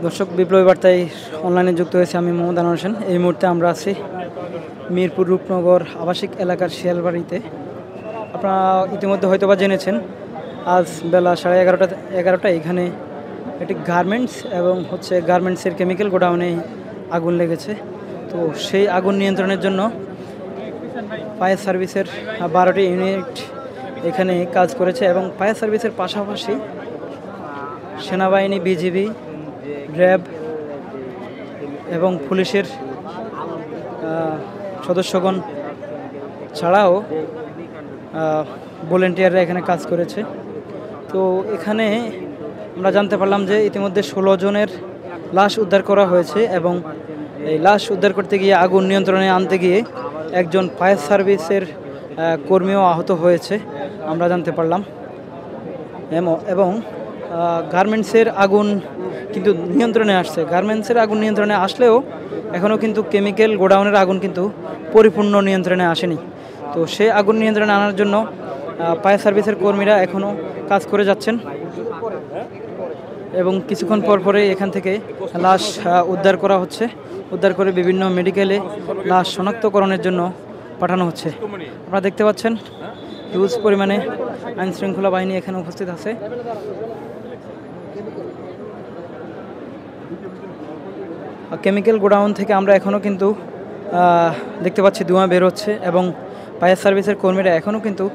দর্শক বিপ্লবী বার্তায় অনলাইনে যুক্ত হয়েছে আমি মোহাম্মদ আনোয়ার হোসেন। এই মুহূর্তে আমরা আছি মিরপুর রূপনগর আবাসিক এলাকার শিয়ালবাড়িতে। আপনারা ইতিমধ্যে হয়তোবা জেনেছেন আজ বেলা 11:30 এখানে একটি গার্মেন্টস এবং গার্মেন্টসের কেমিক্যাল গোডাউনে আগুন লেগেছে। তো সেই আগুন নিয়ন্ত্রণের জন্য ফায়ার সার্ভিসের 12টি ইউনিট এখানে কাজ করেছে এবং ফায়ার সার্ভিসের পাশাপাশি সেনাবাহিনী, বিজিবি, র্যাব এবং পুলিশের সদস্যগণ ছাড়াও ভলেন্টিয়াররা এখানে কাজ করেছে। তো এখানে আমরা জানতে পারলাম যে ইতিমধ্যে 16 জনের লাশ উদ্ধার করা হয়েছে এবং এই লাশ উদ্ধার করতে গিয়ে আগুন নিয়ন্ত্রণে আনতে গিয়ে একজন ফায়ার সার্ভিসের কর্মীও আহত হয়েছে আমরা জানতে পারলাম। এবং গার্মেন্টসের আগুন কিন্তু নিয়ন্ত্রণে আসছে। গার্মেন্টসের আগুন নিয়ন্ত্রণে আসলেও এখনও কিন্তু কেমিক্যাল গোডাউনের আগুন কিন্তু পরিপূর্ণ নিয়ন্ত্রণে আসেনি। তো সেই আগুন নিয়ন্ত্রণে আনার জন্য ফায়ার সার্ভিসের কর্মীরা এখনও কাজ করে যাচ্ছেন এবং কিছুক্ষণ পরে এখান থেকে লাশ উদ্ধার করা হচ্ছে। উদ্ধার করে বিভিন্ন মেডিকেলে লাশ শনাক্তকরণের জন্য পাঠানো হচ্ছে। আপনারা দেখতে পাচ্ছেন হিউজ পরিমাণে আইনশৃঙ্খলা বাহিনী এখানে উপস্থিত আছে। কেমিক্যাল গোডাউন থেকে আমরা এখনও কিন্তু দেখতে পাচ্ছি ধোঁয়া বের হচ্ছে এবং ফায়ার সার্ভিসের কর্মীরা এখনও কিন্তু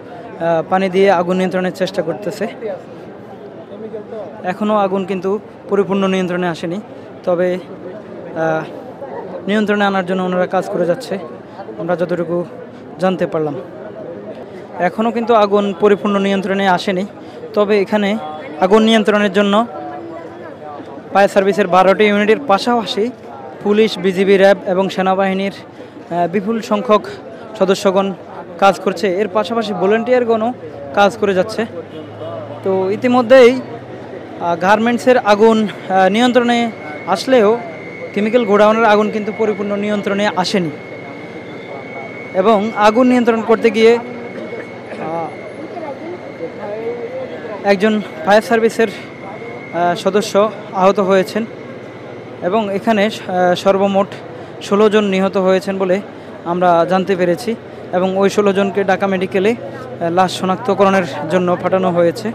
পানি দিয়ে আগুন নিয়ন্ত্রণের চেষ্টা করতেছে। এখনও আগুন কিন্তু পরিপূর্ণ নিয়ন্ত্রণে আসেনি, তবে নিয়ন্ত্রণে আনার জন্য ওনারা কাজ করে যাচ্ছে আমরা যতটুকু জানতে পারলাম। এখনও কিন্তু আগুন পরিপূর্ণ নিয়ন্ত্রণে আসেনি, তবে এখানে আগুন নিয়ন্ত্রণের জন্য ফায়ার সার্ভিসের 12টি ইউনিটের পাশাপাশি পুলিশ, বিজিবি, র্যাব এবং সেনাবাহিনীর বিপুল সংখ্যক সদস্যগণ কাজ করছে। এর পাশাপাশি ভলেন্টিয়ারগণও কাজ করে যাচ্ছে। তো ইতিমধ্যেই গার্মেন্টসের আগুন নিয়ন্ত্রণে আসলেও কেমিক্যাল গোডাউনের আগুন কিন্তু পরিপূর্ণ নিয়ন্ত্রণে আসেনি এবং আগুন নিয়ন্ত্রণ করতে গিয়ে একজন ফায়ার সার্ভিসের সদস্য আহত হয়েছেন এবং এখানে সর্বমোট 16 জন নিহত হয়েছেন বলে আমরা জানতে পেরেছি এবং ওই 16 জনকে ঢাকা মেডিকেলে লাশ শনাক্তকরণের জন্য পাঠানো হয়েছে।